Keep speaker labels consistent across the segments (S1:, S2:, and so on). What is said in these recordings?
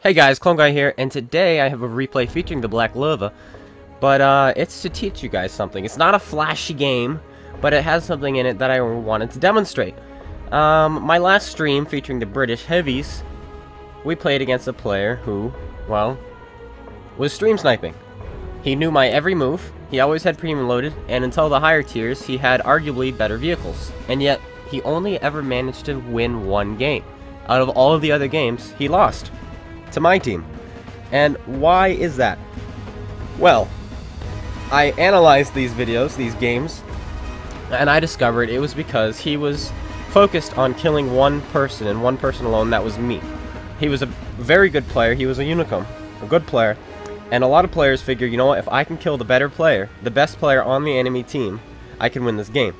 S1: Hey guys, Clone Guy here, and today I have a replay featuring the Black Löwe, but it's to teach you guys something. It's not a flashy game, but it has something in it that I wanted to demonstrate. My last stream featuring the British Heavies, we played against a player who, well, was stream sniping. He knew my every move, he always had premium loaded, and until the higher tiers, he had arguably better vehicles. And yet, he only ever managed to win one game. Out of all of the other games, he lost to my team. And why is that? Well, I analyzed these videos, these games, and I discovered it was because he was focused on killing one person and one person alone. That was me. He was a very good player. He was a unicorn, a good player. And a lot of players figure, you know what, if I can kill the better player, the best player on the enemy team, I can win this game.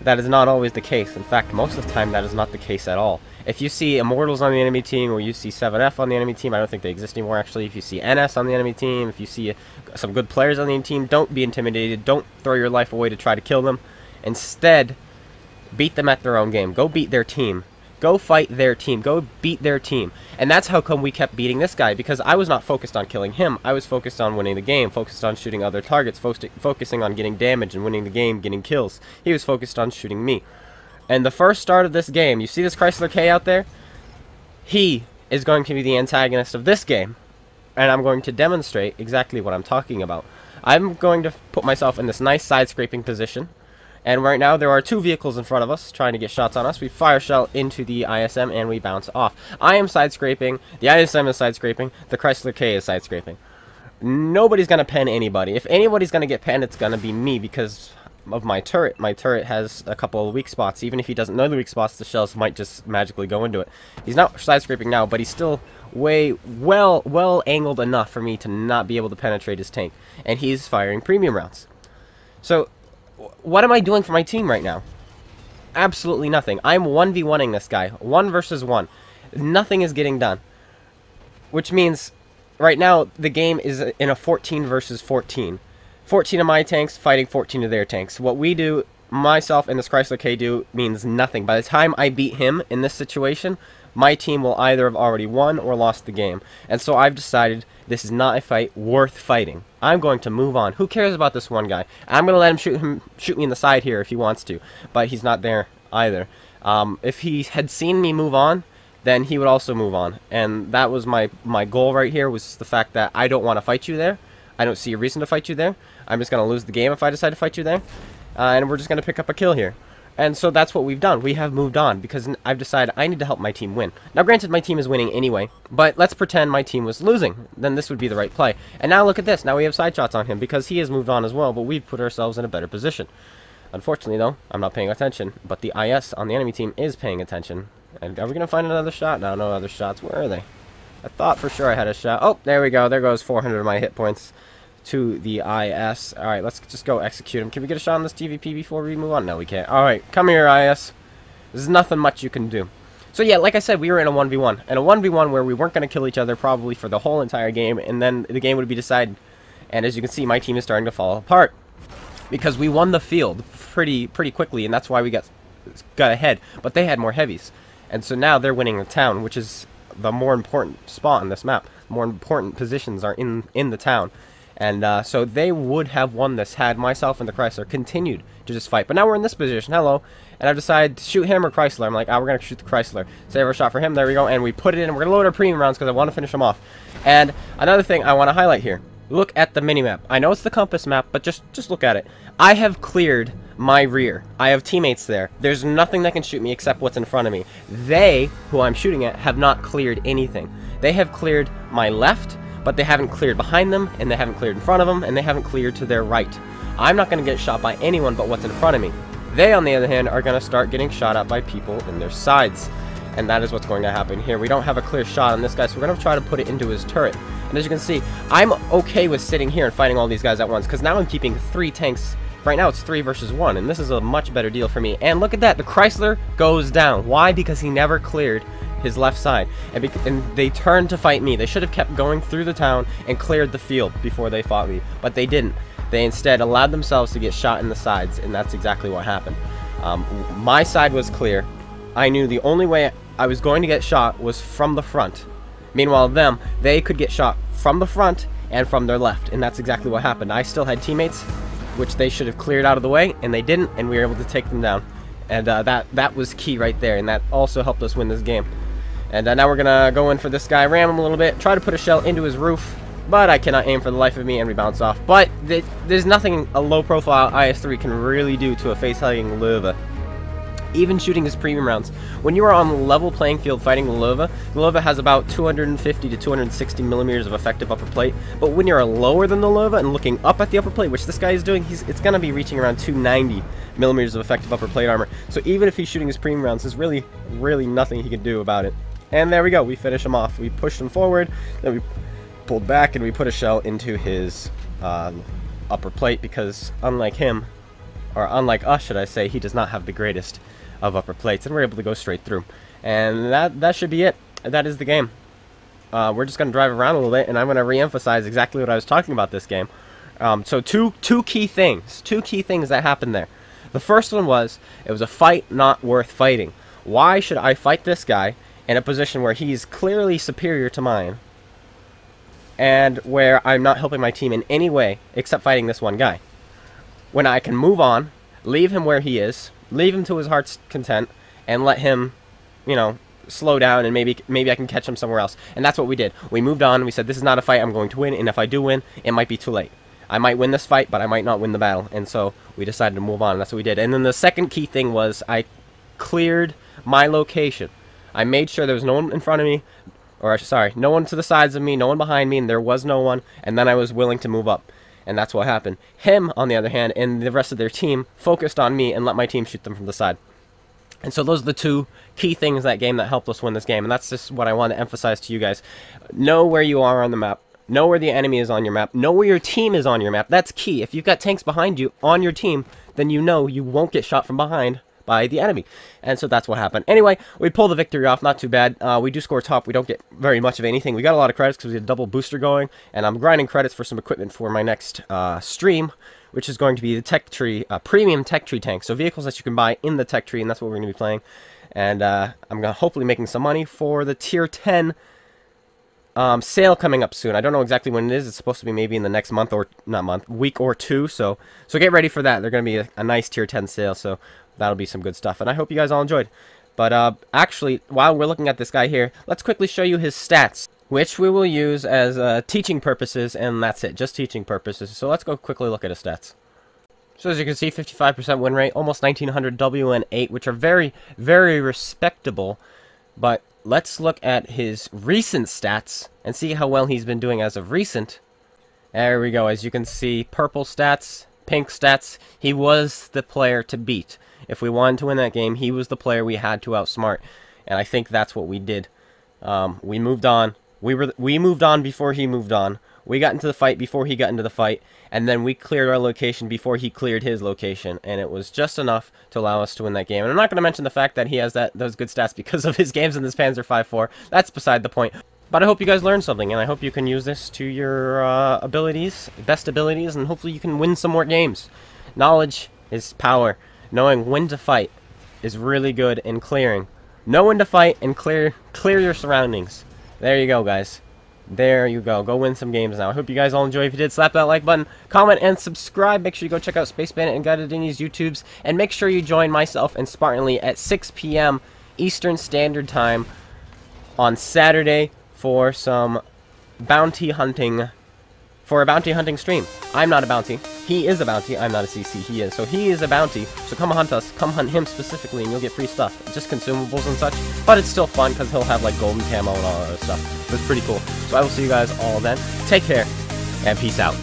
S1: That is not always the case. In fact, most of the time that is not the case at all. If you see Immortals on the enemy team, or you see 7F on the enemy team, I don't think they exist anymore actually. If you see NS on the enemy team, if you see some good players on the enemy team, don't be intimidated. Don't throw your life away to try to kill them. Instead, beat them at their own game. Go beat their team. Go fight their team. Go beat their team. And that's how come we kept beating this guy, because I was not focused on killing him. I was focused on winning the game, focused on shooting other targets, focusing on getting damage and winning the game, getting kills. He was focused on shooting me. And the first start of this game, you see this Chrysler K out there? He is going to be the antagonist of this game. And I'm going to demonstrate exactly what I'm talking about. I'm going to put myself in this nice side-scraping position. And right now, there are two vehicles in front of us trying to get shots on us. We fire shell into the ISM and we bounce off. I am side-scraping, the ISM is side-scraping, the Chrysler K is side-scraping. Nobody's going to pen anybody. If anybody's going to get penned, it's going to be me because of my turret. My turret has a couple of weak spots. Even if he doesn't know the weak spots, the shells might just magically go into it. He's not side-scraping now, but he's still well angled enough for me to not be able to penetrate his tank. And he's firing premium rounds. So, what am I doing for my team right now? Absolutely nothing. I'm 1v1ing this guy. 1 versus 1. Nothing is getting done. Which means, right now, the game is in a 14 versus 14. 14 of my tanks fighting 14 of their tanks. What we do, myself and this Chrysler K do, means nothing. By the time I beat him in this situation, my team will either have already won or lost the game. And so I've decided this is not a fight worth fighting. I'm going to move on. Who cares about this one guy? I'm going to let him shoot me in the side here if he wants to. But he's not there either. If he had seen me move on, then he would also move on. And that was my goal right here, was the fact that I don't want to fight you there. I don't see a reason to fight you there. I'm just going to lose the game if I decide to fight you there. And we're just going to pick up a kill here. And so that's what we've done. We have moved on because I've decided I need to help my team win. Now granted, my team is winning anyway, but let's pretend my team was losing. Then this would be the right play. And now look at this. Now we have side shots on him because he has moved on as well, but we've put ourselves in a better position. Unfortunately though, I'm not paying attention, but the IS on the enemy team is paying attention. And are we going to find another shot? No, no other shots. Where are they? I thought for sure I had a shot. Oh, there we go. There goes 400 of my hit points to the IS. Alright, let's just go execute him. Can we get a shot on this TVP before we move on? No, we can't. Alright, come here, IS. There's nothing much you can do. So yeah, like I said, we were in a 1v1. And a 1v1 where we weren't going to kill each other probably for the whole entire game, and then the game would be decided. And as you can see, my team is starting to fall apart. Because we won the field pretty quickly, and that's why we got ahead. But they had more heavies. And so now they're winning the town, which is the more important spot on this map. More important positions are in the town. And so they would have won this had myself and the Chrysler continued to just fight. But now we're in this position. Hello. And I've decided to shoot him or Chrysler. I'm like, we're going to shoot the Chrysler. Save our shot for him. There we go. And we put it in. We're going to load our premium rounds because I want to finish them off. And another thing I want to highlight here. Look at the minimap. I know it's the compass map, but just look at it. I have cleared my rear. I have teammates there. There's nothing that can shoot me except what's in front of me. They, who I'm shooting at, have not cleared anything. They have cleared my left, but they haven't cleared behind them, and they haven't cleared in front of them, and they haven't cleared to their right. I'm not going to get shot by anyone but what's in front of me. They, on the other hand, are going to start getting shot at by people in their sides. And that is what's going to happen here. We don't have a clear shot on this guy, so we're going to try to put it into his turret. And as you can see, I'm okay with sitting here and fighting all these guys at once, because now I'm keeping 3 tanks. Right now it's 3 versus 1, and this is a much better deal for me. And look at that, the Chrysler goes down. Why? Because he never cleared his left side, and they turned to fight me. They should have kept going through the town and cleared the field before they fought me, but they didn't. They instead allowed themselves to get shot in the sides, and that's exactly what happened. My side was clear. I knew the only way I was going to get shot was from the front. Meanwhile, they could get shot from the front and from their left, and that's exactly what happened. I still had teammates, which they should have cleared out of the way, and they didn't, and we were able to take them down. And that was key right there, and that also helped us win this game. And now we're gonna go in for this guy, ram him a little bit, try to put a shell into his roof, but I cannot aim for the life of me, and we bounce off. But there's nothing a low-profile IS-3 can really do to a face-hugging Löwe. Even shooting his premium rounds. When you are on a level playing field fighting the Löwe has about 250 to 260 millimeters of effective upper plate. But when you're lower than the Löwe and looking up at the upper plate, which this guy is doing, it's going to be reaching around 290 millimeters of effective upper plate armor. So even if he's shooting his premium rounds, there's really nothing he can do about it. And there we go. We finish him off. We pushed him forward, then we pulled back, and we put a shell into his upper plate because unlike him, or unlike us, should I say, he does not have the greatest of upper plates, and we're able to go straight through. And that should be it. That is the game. We're just going to drive around a little bit, and I'm going to re-emphasize exactly what I was talking about this game. So two key things that happened there. The first one was, it was a fight not worth fighting. Why should I fight this guy in a position where he's clearly superior to mine, and where I'm not helping my team in any way except fighting this one guy, when I can move on, leave him where he is, leave him to his heart's content, and let him, slow down, and maybe I can catch him somewhere else. And that's what we did. We moved on, and we said, this is not a fight I'm going to win, and if I do win, it might be too late. I might win this fight, but I might not win the battle. And so we decided to move on, and that's what we did. And then the second key thing was, I cleared my location. I made sure there was no one in front of me, or sorry, no one to the sides of me, no one behind me, and there was no one, and then I was willing to move up. And that's what happened. Him, on the other hand, and the rest of their team focused on me and let my team shoot them from the side. And so those are the two key things that game that helped us win this game. And that's just what I want to emphasize to you guys. Know where you are on the map. Know where the enemy is on your map. Know where your team is on your map. That's key. If you've got tanks behind you on your team, then you know you won't get shot from behind by the enemy. And so that's what happened. Anyway, we pull the victory off, not too bad. We do score top. We don't get very much of anything. We got a lot of credits because we had a double booster going, and I'm grinding credits for some equipment for my next stream, which is going to be the tech tree, premium tech tree tank. So vehicles that you can buy in the tech tree, and that's what we're going to be playing. And I'm going to hopefully making some money for the tier 10 sale coming up soon. I don't know exactly when it is. It's supposed to be maybe in the next month, or not month, week or two. So get ready for that. They're going to be a nice tier 10 sale. So that'll be some good stuff, and I hope you guys all enjoyed. But actually, while we're looking at this guy here, let's quickly show you his stats, which we will use as teaching purposes, and that's it, just teaching purposes. So let's go quickly look at his stats. So as you can see, 55% win rate, almost 1900 WN8, which are very, very respectable. But let's look at his recent stats and see how well he's been doing as of recent. There we go. As you can see, purple stats, pink stats. He was the player to beat. If we wanted to win that game, he was the player we had to outsmart, and I think that's what we did. We moved on. We moved on before he moved on. We got into the fight before he got into the fight, and then we cleared our location before he cleared his location, and it was just enough to allow us to win that game. And I'm not going to mention the fact that he has those good stats because of his games in this Panzer 5-4. That's beside the point. But I hope you guys learned something, and I hope you can use this to your best abilities, and hopefully you can win some more games. Knowledge is power. Knowing when to fight is really good in clearing. Know when to fight and clear your surroundings. There you go, guys. There you go. Go win some games now. I hope you guys all enjoy. If you did, slap that like button, comment, and subscribe. Make sure you go check out Space Bandit and GotADingy's YouTubes, and make sure you join myself and Spartanly at 6 p.m. Eastern Standard Time on Saturday for some bounty hunting. For a bounty hunting stream. I'm not a bounty. He is a bounty. I'm not a CC. He is. So he is a bounty. So come hunt us. Come hunt him specifically, and you'll get free stuff. Just consumables and such. But it's still fun because he'll have like golden camo and all that other stuff. So it's pretty cool. So I will see you guys all then. Take care, and peace out.